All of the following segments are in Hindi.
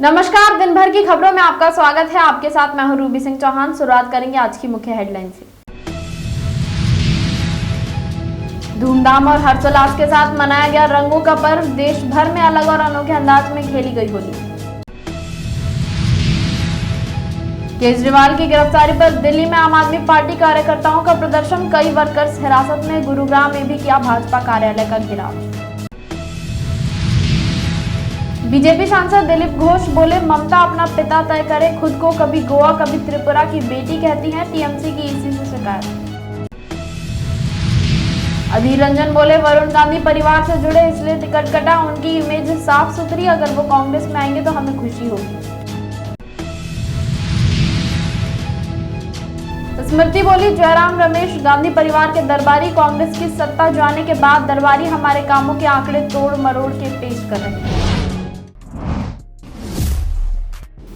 नमस्कार, दिन भर की खबरों में आपका स्वागत है। आपके साथ मैं हूं रूबी सिंह चौहान। शुरुआत करेंगे आज की मुख्य हेडलाइन से। धूमधाम और हर्षोल्लास के साथ मनाया गया रंगों का पर्व। देश भर में अलग और अनोखे अंदाज में खेली गई होली। केजरीवाल की गिरफ्तारी पर दिल्ली में आम आदमी पार्टी कार्यकर्ताओं का प्रदर्शन। कई वर्कर्स हिरासत में। गुरुग्राम में भी किया भाजपा कार्यालय का घेराव। बीजेपी सांसद दिलीप घोष बोले, ममता अपना पिता तय करे, खुद को कभी गोवा कभी त्रिपुरा की बेटी कहती हैं। टीएमसी की ईसी से शिकायत। अधीर रंजन बोले, वरुण गांधी परिवार से जुड़े इसलिए टिकट कटा, उनकी इमेज साफ सुथरी, अगर वो कांग्रेस में आएंगे तो हमें खुशी होगी। स्मृति बोली, जयराम रमेश गांधी परिवार के दरबारी, कांग्रेस की सत्ता जाने के बाद दरबारी हमारे कामों के आंकड़े तोड़ मरोड़ के पेश कर रहे हैं।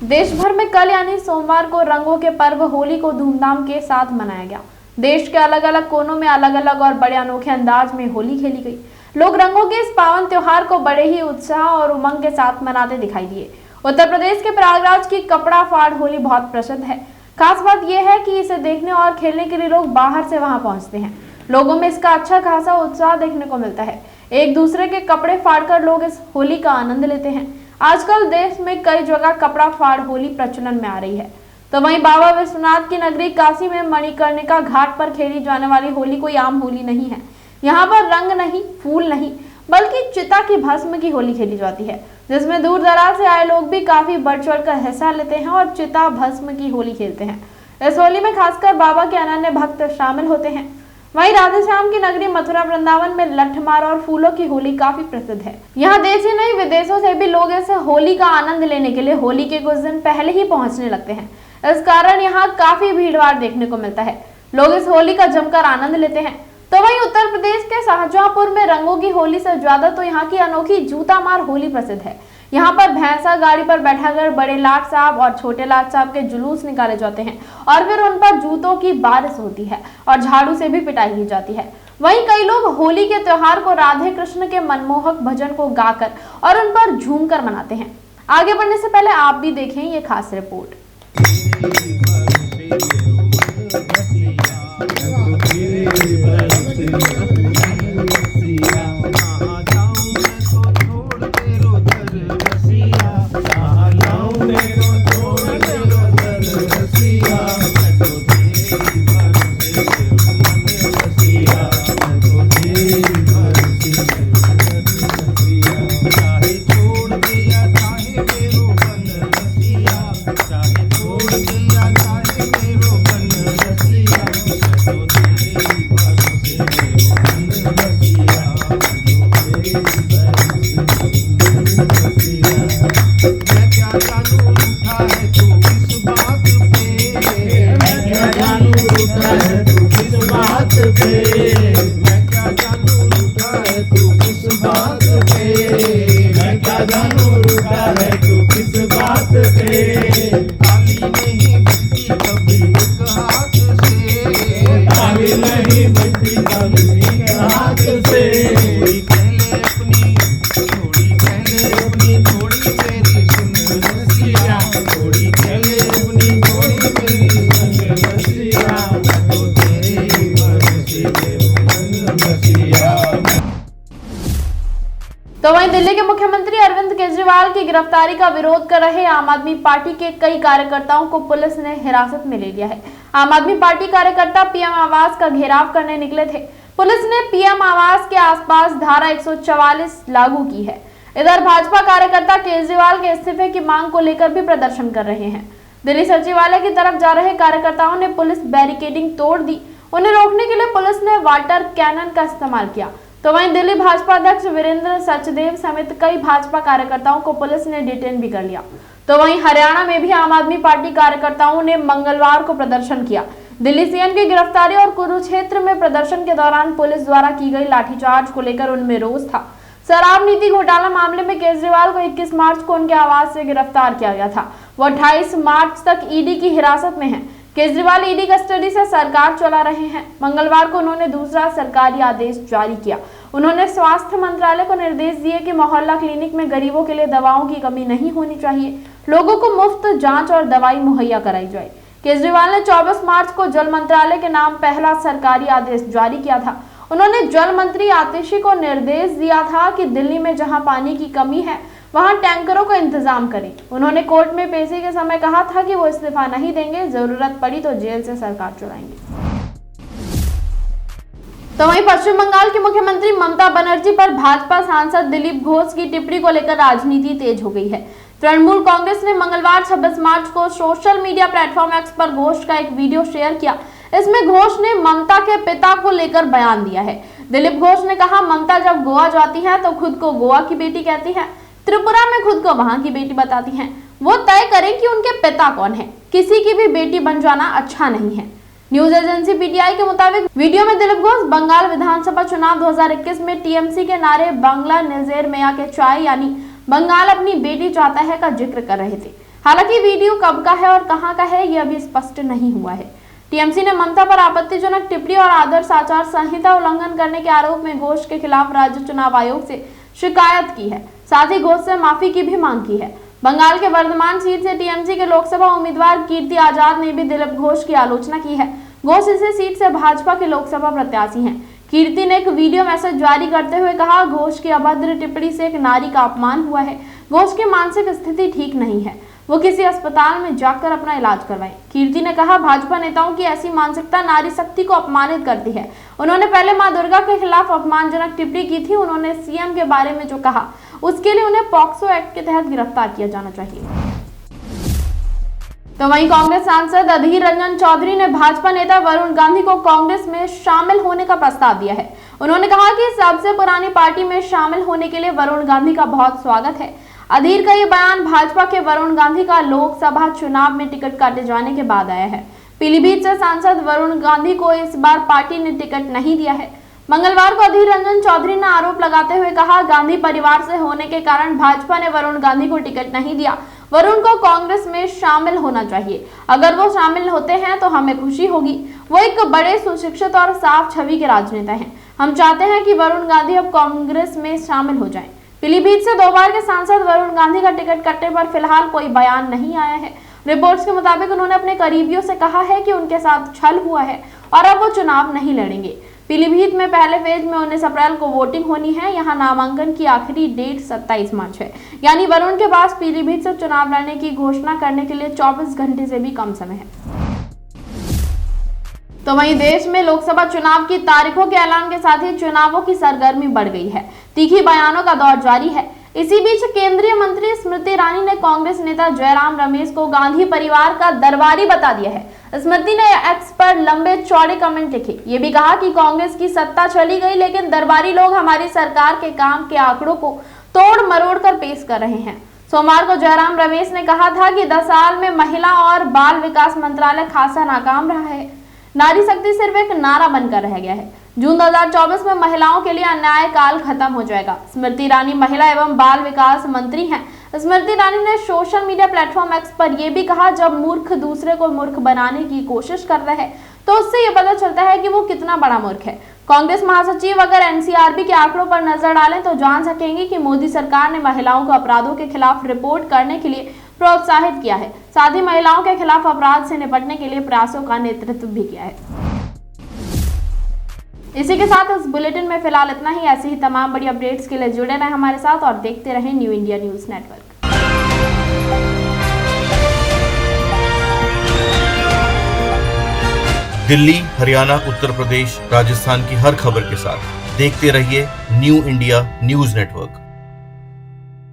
देश भर में कल यानी सोमवार को रंगों के पर्व होली को धूमधाम के साथ मनाया गया। देश के अलग अलग कोनों में अलग अलग और बड़े अनोखे अंदाज में होली खेली गई। लोग रंगों के इस पावन त्योहार को बड़े ही उत्साह और उमंग के साथ मनाते दिखाई दिए। उत्तर प्रदेश के प्रयागराज की कपड़ा फाड़ होली बहुत प्रसिद्ध है। खास बात यह है कि इसे देखने और खेलने के लिए लोग बाहर से वहां पहुंचते हैं। लोगों में इसका अच्छा खासा उत्साह देखने को मिलता है। एक दूसरे के कपड़े फाड़कर लोग इस होली का आनंद लेते हैं। आजकल देश में कई जगह कपड़ा फाड़ होली प्रचलन में आ रही है। तो वहीं बाबा विश्वनाथ की नगरी काशी में मणिकर्णिका घाट पर खेली जाने वाली होली कोई आम होली नहीं है। यहाँ पर रंग नहीं, फूल नहीं, बल्कि चिता की भस्म की होली खेली जाती है, जिसमें दूर दराज से आए लोग भी काफी बढ़ चढ़ कर हिस्सा लेते हैं और चिता भस्म की होली खेलते हैं। इस होली में खासकर बाबा के अनन्य भक्त शामिल होते हैं। वहीं राधेश्याम की नगरी मथुरा वृंदावन में लठमार और फूलों की होली काफी प्रसिद्ध है। यहाँ देश ही नहीं विदेशों से भी लोग इस होली का आनंद लेने के लिए होली के कुछ दिन पहले ही पहुंचने लगते हैं। इस कारण यहाँ काफी भीड़भाड़ देखने को मिलता है। लोग इस होली का जमकर आनंद लेते हैं। तो वहीं उत्तर प्रदेश के शाहजहांपुर में रंगों की होली से ज्यादा तो यहाँ की अनोखी जूता मार होली प्रसिद्ध है। यहाँ पर भैंसा गाड़ी पर बैठाकर बड़े लाट साहब और छोटे लाट साहब के जुलूस निकाले जाते हैं और फिर उन पर जूतों की बारिश होती है और झाड़ू से भी पिटाई की जाती है। वहीं कई लोग होली के त्योहार को राधे कृष्ण के मनमोहक भजन को गाकर और उन पर झूमकर मनाते हैं। आगे बढ़ने से पहले आप भी देखें ये खास रिपोर्ट। तो वहीं दिल्ली के मुख्यमंत्री अरविंद केजरीवाल की गिरफ्तारी का विरोध कर रहे आम आदमी पार्टी के कई कार्यकर्ताओं को पुलिस ने हिरासत में ले लिया है। आम आदमी पार्टी कार्यकर्ता पीएम आवास का घेराव करने निकले थे। पुलिस ने पीएम आवास के आसपास धारा 144 लागू की है। इधर भाजपा कार्यकर्ता केजरीवाल के इस्तीफे की मांग को लेकर भी प्रदर्शन कर रहे हैं। दिल्ली सचिवालय की तरफ जा रहे कार्यकर्ताओं ने पुलिस बैरिकेडिंग तोड़ दी। उन्हें रोकने के लिए पुलिस ने वाटर कैनन का इस्तेमाल किया। तो वहीं दिल्ली भाजपा अध्यक्ष वीरेंद्र सचदेव समेत कई भाजपा कार्यकर्ताओं को पुलिस ने डिटेन भी कर लिया। तो वहीं हरियाणा में भी आम आदमी पार्टी कार्यकर्ताओं ने मंगलवार को प्रदर्शन किया। दिल्ली सीएम की गिरफ्तारी और कुरुक्षेत्र में प्रदर्शन के दौरान पुलिस द्वारा की गई लाठीचार्ज को लेकर उनमें रोष था। शराब नीति घोटाला मामले में केजरीवाल को 21 मार्च को उनके आवास से गिरफ्तार किया गया था। वो 28 मार्च तक ईडी की हिरासत में है। केजरीवाल ईडी कस्टडी से सरकार चला रहे हैं। मंगलवार को उन्होंने दूसरा सरकारी आदेश जारी किया। उन्होंने स्वास्थ्य मंत्रालय को निर्देश दिए कि मोहल्ला क्लिनिक में गरीबों के लिए दवाओं की कमी नहीं होनी चाहिए, लोगों को मुफ्त जांच और दवाई मुहैया कराई जाए। केजरीवाल ने 24 मार्च को जल मंत्रालय के नाम पहला सरकारी आदेश जारी किया था। उन्होंने जल मंत्री आतिशी को निर्देश दिया था कि दिल्ली में जहां पानी की कमी है वहां टैंकरों का इंतजाम करें। उन्होंने कोर्ट में पेशी के समय कहा था कि वो इस्तीफा नहीं देंगे, जरूरत पड़ी तो जेल से सरकार चलाएंगे। तो वहीं पश्चिम बंगाल की मुख्यमंत्री ममता बनर्जी पर भाजपा सांसद दिलीप घोष की टिप्पणी को लेकर राजनीति तेज हो गई है। तृणमूल कांग्रेस ने मंगलवार 26 मार्च को सोशल मीडिया प्लेटफॉर्म एक्स पर घोष का एक वीडियो शेयर किया। इसमें घोष ने ममता के पिता को लेकर बयान दिया है। दिलीप घोष ने कहा, ममता जब गोवा जाती है तो खुद को गोवा की बेटी कहती है, त्रिपुरा में खुद को वहां की बेटी बताती हैं। वो तय करें कि उनके पिता कौन है। किसी की भी बेटी बन जाना अच्छा नहीं है। न्यूज एजेंसी पीटीआई के मुताबिक वीडियो में दिलीप घोष बंगाल विधानसभा चुनाव 2021 में टीएमसी के नारे बांग्ला नजर में आके चाय यानी बंगाल अपनी बेटी चाहता है का जिक्र कर रहे थे। हालांकि वीडियो कब का है और कहां का है यह अभी स्पष्ट नहीं हुआ है। टीएमसी ने ममता पर आपत्तिजनक टिप्पणी और आदर्श आचार संहिता उल्लंघन करने के आरोप में घोष के खिलाफ राज्य चुनाव आयोग से शिकायत की है। साथ ही घोष से माफी की भी मांग की है। बंगाल के वर्धमान सीट से टीएमसी के लोकसभा उम्मीदवार कीर्ति आजाद ने भी दिलीप घोष की आलोचना की है। घोष इसी सीट से भाजपा के लोकसभा प्रत्याशी हैं। कीर्ति ने एक वीडियो मैसेज जारी करते हुए कहा, घोष की अभद्र टिप्पणी से एक नारी का अपमान हुआ है। घोष की मानसिक स्थिति ठीक नहीं है, वो किसी अस्पताल में जाकर अपना इलाज करवाएं। कीर्ति ने कहा, भाजपा नेताओं की ऐसी मानसिकता नारी शक्ति को अपमानित करती है। उन्होंने पहले मां दुर्गा के खिलाफ अपमानजनक टिप्पणी की थी। उन्होंने सीएम के बारे में जो कहा उसके लिए उन्हें पॉक्सो एक्ट के तहत गिरफ्तार किया जाना चाहिए। तो वहीं कांग्रेस सांसद अधीर रंजन चौधरी ने भाजपा नेता वरुण गांधी को कांग्रेस में शामिल होने का प्रस्ताव दिया है। उन्होंने कहा कि सबसे पुरानी पार्टी में शामिल होने के लिए वरुण गांधी का बहुत स्वागत है। अधीर का ये बयान भाजपा के वरुण गांधी का लोकसभा चुनाव में टिकट काटे जाने के बाद आया है। पीलीभीत से सांसद वरुण गांधी को इस बार पार्टी ने टिकट नहीं दिया है। मंगलवार को अधीर रंजन चौधरी ने आरोप लगाते हुए कहा, गांधी परिवार से होने के कारण भाजपा ने वरुण गांधी को टिकट नहीं दिया। वरुण को कांग्रेस में शामिल होना चाहिए। अगर वो शामिल होते हैं तो हमें खुशी होगी। वो एक बड़े सुशिक्षित और साफ छवि के राजनेता हैं। हम चाहते हैं कि वरुण गांधी अब कांग्रेस में शामिल हो जाएं। पीलीभीत से 2 बार के सांसद वरुण गांधी का टिकट कटने पर फिलहाल कोई बयान नहीं आया है। रिपोर्ट्स के मुताबिक उन्होंने अपने करीबियों से कहा है कि उनके साथ छल हुआ है और अब वो चुनाव नहीं लड़ेंगे। पीलीभीत में पहले फेज में 19 अप्रैल को वोटिंग होनी है। यहाँ नामांकन की आखिरी डेट 27 मार्च है, यानी वरुण के पास पीलीभीत से चुनाव लड़ने की घोषणा करने के लिए 24 घंटे से भी कम समय है। तो वहीं देश में लोकसभा चुनाव की तारीखों के ऐलान के साथ ही चुनावों की सरगर्मी बढ़ गई है। तीखी बयानों का दौर जारी है। इसी बीच केंद्रीय मंत्री स्मृति ईरानी ने कांग्रेस नेता जयराम रमेश को गांधी परिवार का दरबारी बता दिया है। स्मृति ने एक्स पर लंबे चौड़े कमेंट लिखे। ये भी कहा कि कांग्रेस की सत्ता चली गई, लेकिन दरबारी लोग हमारी सरकार के काम के आंकड़ों को तोड़ मरोड़ कर पेश कर रहे हैं। सोमवार को जयराम रमेश ने कहा था कि 10 साल में महिला और बाल विकास मंत्रालय खासा नाकाम रहा है। नारी शक्ति सिर्फ एक नारा बनकर रह गया है। जून 2024 में महिलाओं के लिए अन्याय काल खत्म हो जाएगा। स्मृति ईरानी महिला एवं बाल विकास मंत्री हैं। स्मृति ईरानी ने सोशल मीडिया प्लेटफॉर्म एक्स पर यह भी कहा, जब मूर्ख दूसरे को मूर्ख बनाने की कोशिश करता है तो उससे ये पता चलता है कि वो कितना बड़ा मूर्ख है। कांग्रेस महासचिव अगर एनसीआरबी के आंकड़ों पर नजर डालें तो जान सकेंगे कि मोदी सरकार ने महिलाओं को अपराधों के खिलाफ रिपोर्ट करने के लिए प्रोत्साहित किया है। साथ ही महिलाओं के खिलाफ अपराध से निपटने के लिए प्रयासों का नेतृत्व भी किया है। इसी के साथ इस बुलेटिन में फिलहाल इतना ही। ऐसी ही तमाम बड़ी अपडेट्स के लिए जुड़े रहें हमारे साथ और देखते रहें new India news network. Delhi, Haryana, Uttar Pradesh, Rajasthan की हर खबर के साथ देखते रहिए न्यू इंडिया न्यूज नेटवर्क।